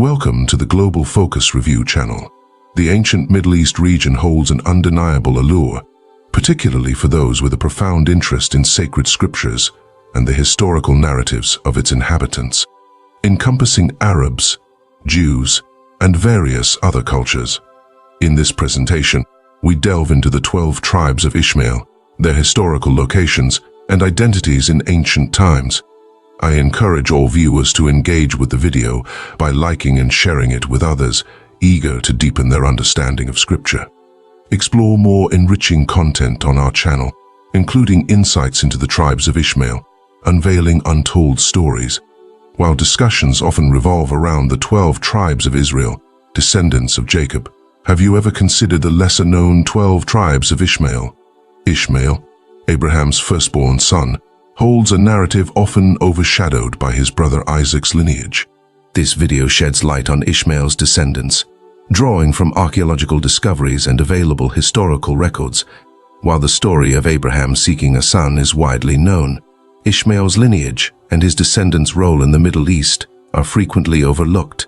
Welcome to the Global Focus Review channel. The ancient Middle East region holds an undeniable allure, particularly for those with a profound interest in sacred scriptures and the historical narratives of its inhabitants, encompassing Arabs, Jews, and various other cultures. In this presentation, we delve into the 12 tribes of Ishmael, their historical locations, and identities in ancient times. I encourage all viewers to engage with the video by liking and sharing it with others, eager to deepen their understanding of Scripture. Explore more enriching content on our channel, including insights into the tribes of Ishmael, unveiling untold stories. While discussions often revolve around the 12 tribes of Israel, descendants of Jacob, have you ever considered the lesser-known 12 tribes of Ishmael? Ishmael, Abraham's firstborn son, holds a narrative often overshadowed by his brother Isaac's lineage. This video sheds light on Ishmael's descendants, drawing from archaeological discoveries and available historical records. While the story of Abraham seeking a son is widely known, Ishmael's lineage and his descendants' role in the Middle East are frequently overlooked.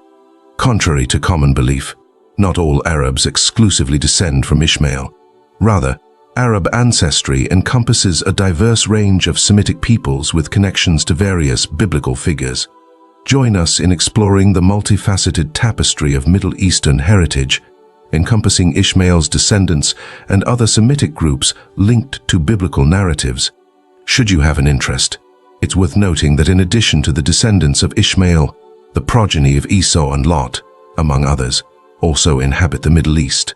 Contrary to common belief, not all Arabs exclusively descend from Ishmael. Rather, Arab ancestry encompasses a diverse range of Semitic peoples with connections to various biblical figures. Join us in exploring the multifaceted tapestry of Middle Eastern heritage, encompassing Ishmael's descendants and other Semitic groups linked to biblical narratives. Should you have an interest, it's worth noting that in addition to the descendants of Ishmael, the progeny of Esau and Lot, among others, also inhabit the Middle East.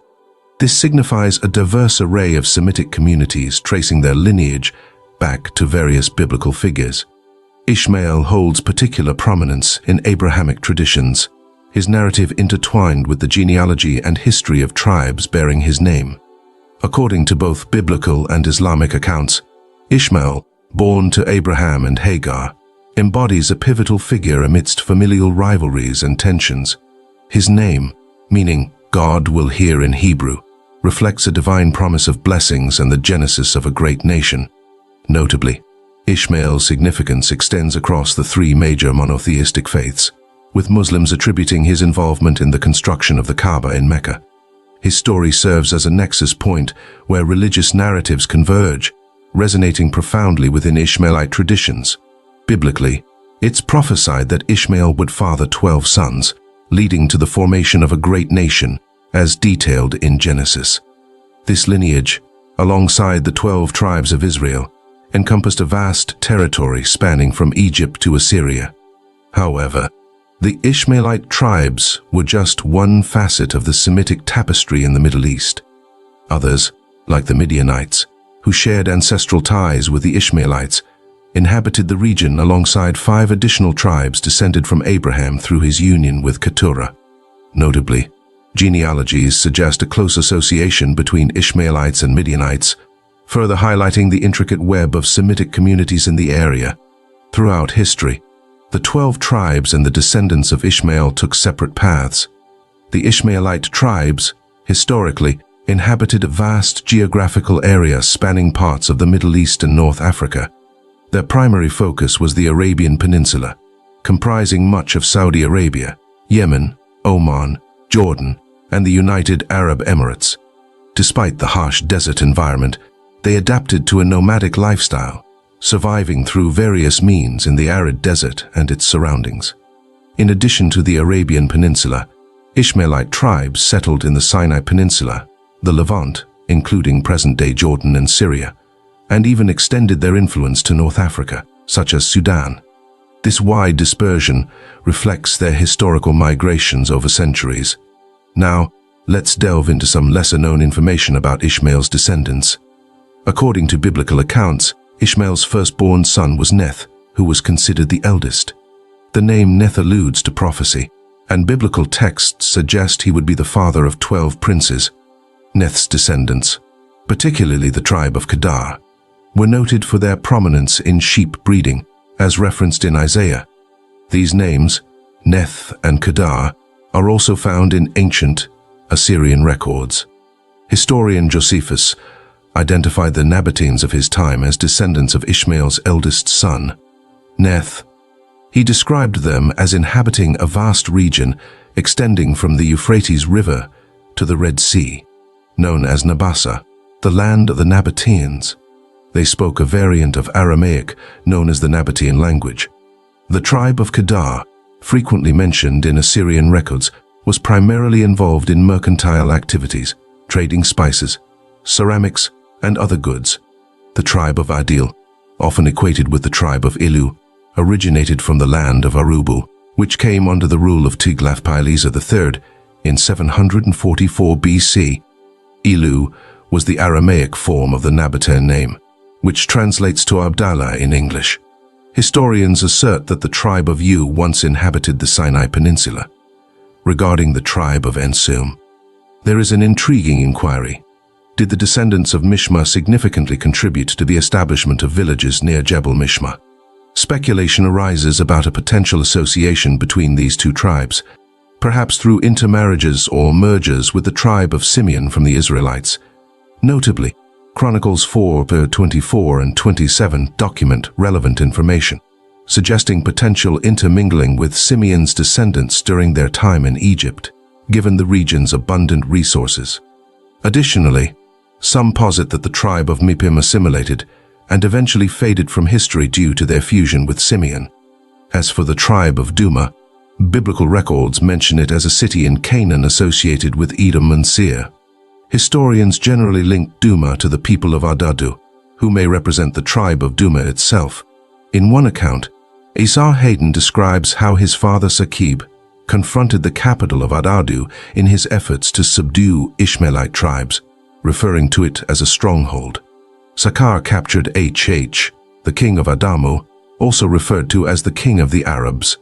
This signifies a diverse array of Semitic communities tracing their lineage back to various biblical figures. Ishmael holds particular prominence in Abrahamic traditions, his narrative intertwined with the genealogy and history of tribes bearing his name. According to both biblical and Islamic accounts, Ishmael, born to Abraham and Hagar, embodies a pivotal figure amidst familial rivalries and tensions. His name, meaning God will hear in Hebrew, reflects a divine promise of blessings and the genesis of a great nation. Notably, Ishmael's significance extends across the three major monotheistic faiths, with Muslims attributing his involvement in the construction of the Kaaba in Mecca. His story serves as a nexus point where religious narratives converge, resonating profoundly within Ishmaelite traditions. Biblically, it's prophesied that Ishmael would father 12 sons, leading to the formation of a great nation, as detailed in Genesis. This lineage, alongside the 12 tribes of Israel, encompassed a vast territory spanning from Egypt to Assyria. However, the Ishmaelite tribes were just one facet of the Semitic tapestry in the Middle East. Others, like the Midianites, who shared ancestral ties with the Ishmaelites, inhabited the region alongside 5 additional tribes descended from Abraham through his union with Keturah. Notably, genealogies suggest a close association between Ishmaelites and Midianites, further highlighting the intricate web of Semitic communities in the area. Throughout history, the 12 tribes and the descendants of Ishmael took separate paths. The Ishmaelite tribes, historically, inhabited a vast geographical area spanning parts of the Middle East and North Africa. Their primary focus was the Arabian Peninsula, comprising much of Saudi Arabia, Yemen, Oman, Jordan, and the United Arab Emirates. Despite the harsh desert environment, they adapted to a nomadic lifestyle, surviving through various means in the arid desert and its surroundings. In addition to the Arabian Peninsula, Ishmaelite tribes settled in the Sinai Peninsula, the Levant, including present-day Jordan and Syria, and even extended their influence to North Africa, such as Sudan. This wide dispersion reflects their historical migrations over centuries. Now, let's delve into some lesser-known information about Ishmael's descendants. According to biblical accounts, Ishmael's firstborn son was Neth, who was considered the eldest. The name Neth alludes to prophecy, and biblical texts suggest he would be the father of 12 princes. Neth's descendants, particularly the tribe of Kedar, were noted for their prominence in sheep breeding, as referenced in Isaiah. These names, Neth and Kedar, are also found in ancient Assyrian records. Historian Josephus identified the Nabateans of his time as descendants of Ishmael's eldest son, Neth. He described them as inhabiting a vast region extending from the Euphrates River to the Red Sea, known as Nabassa, the land of the Nabateans. They spoke a variant of Aramaic known as the Nabatean language. The tribe of Kedar, frequently mentioned in Assyrian records, was primarily involved in mercantile activities, trading spices, ceramics, and other goods. The tribe of Adil, often equated with the tribe of Ilu, originated from the land of Arubu, which came under the rule of Tiglath-Pileser III in 744 BC. Ilu was the Aramaic form of the Nabatean name, which translates to Abdallah in English. Historians assert that the tribe of U once inhabited the Sinai Peninsula. Regarding the tribe of Ensum, there is an intriguing inquiry. Did the descendants of Mishma significantly contribute to the establishment of villages near Jebel Mishma? Speculation arises about a potential association between these two tribes, perhaps through intermarriages or mergers with the tribe of Simeon from the Israelites. Notably, Chronicles 4:24 and 27 document relevant information, suggesting potential intermingling with Simeon's descendants during their time in Egypt, given the region's abundant resources. Additionally, some posit that the tribe of Mipim assimilated and eventually faded from history due to their fusion with Simeon. As for the tribe of Duma, biblical records mention it as a city in Canaan associated with Edom and Seir. Historians generally link Duma to the people of Adadu, who may represent the tribe of Duma itself. In one account, Asar Hayden describes how his father Sakib confronted the capital of Adadu in his efforts to subdue Ishmaelite tribes, referring to it as a stronghold. Sakar captured H, the king of Adamu, also referred to as the king of the Arabs.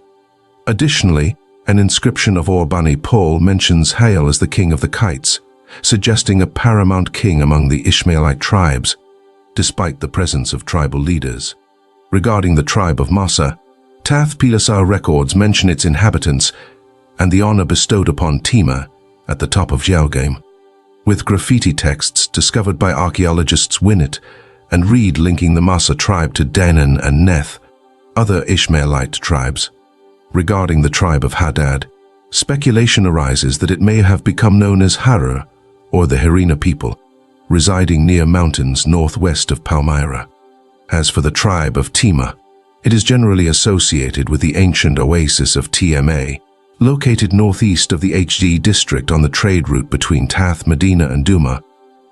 Additionally, an inscription of Bani Paul mentions Hail as the king of the Kites, suggesting a paramount king among the Ishmaelite tribes, despite the presence of tribal leaders. Regarding the tribe of Massa, Tath-Pileser records mention its inhabitants and the honor bestowed upon Tema at the top of Jalgaim, with graffiti texts discovered by archaeologists Winnett and Reed linking the Massa tribe to Denan and Neth, other Ishmaelite tribes. Regarding the tribe of Hadad, speculation arises that it may have become known as Harar, or the Harina people, residing near mountains northwest of Palmyra. As for the tribe of Tema, it is generally associated with the ancient oasis of Tma, located northeast of the HD district on the trade route between Tath, Medina, and Duma.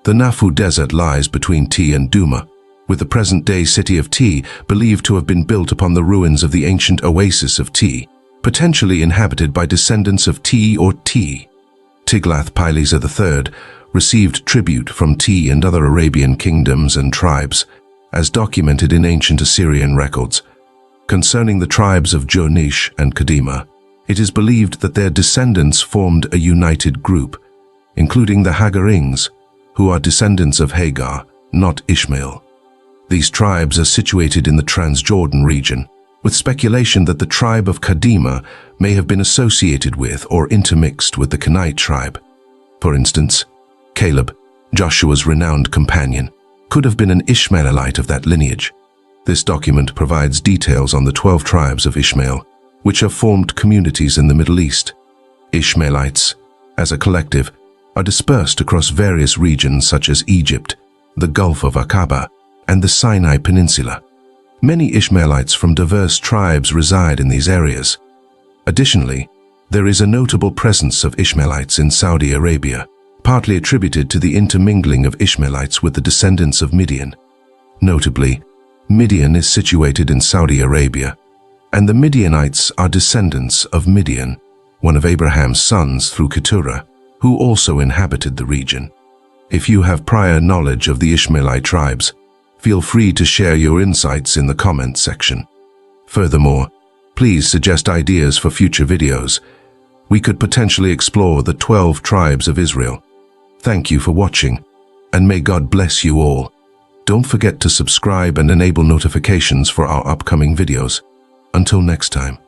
The Nafu Desert lies between T and Duma, with the present-day city of T believed to have been built upon the ruins of the ancient oasis of T, potentially inhabited by descendants of T or T. Tiglath-Pileser III received tribute from T and other Arabian kingdoms and tribes, as documented in ancient Assyrian records. Concerning the tribes of Jonish and Kadima, it is believed that their descendants formed a united group, including the Hagarings, who are descendants of Hagar, not Ishmael. These tribes are situated in the Transjordan region, with speculation that the tribe of Kadima may have been associated with or intermixed with the Kenite tribe. For instance, Caleb, Joshua's renowned companion, could have been an Ishmaelite of that lineage. This document provides details on the 12 tribes of Ishmael, which have formed communities in the Middle East. Ishmaelites, as a collective, are dispersed across various regions such as Egypt, the Gulf of Aqaba, and the Sinai Peninsula. Many Ishmaelites from diverse tribes reside in these areas. Additionally, there is a notable presence of Ishmaelites in Saudi Arabia, partly attributed to the intermingling of Ishmaelites with the descendants of Midian. Notably, Midian is situated in Saudi Arabia, and the Midianites are descendants of Midian, one of Abraham's sons through Keturah, who also inhabited the region. If you have prior knowledge of the Ishmaelite tribes, feel free to share your insights in the comments section. Furthermore, please suggest ideas for future videos. We could potentially explore the 12 tribes of Israel. Thank you for watching, and may God bless you all. Don't forget to subscribe and enable notifications for our upcoming videos. Until next time.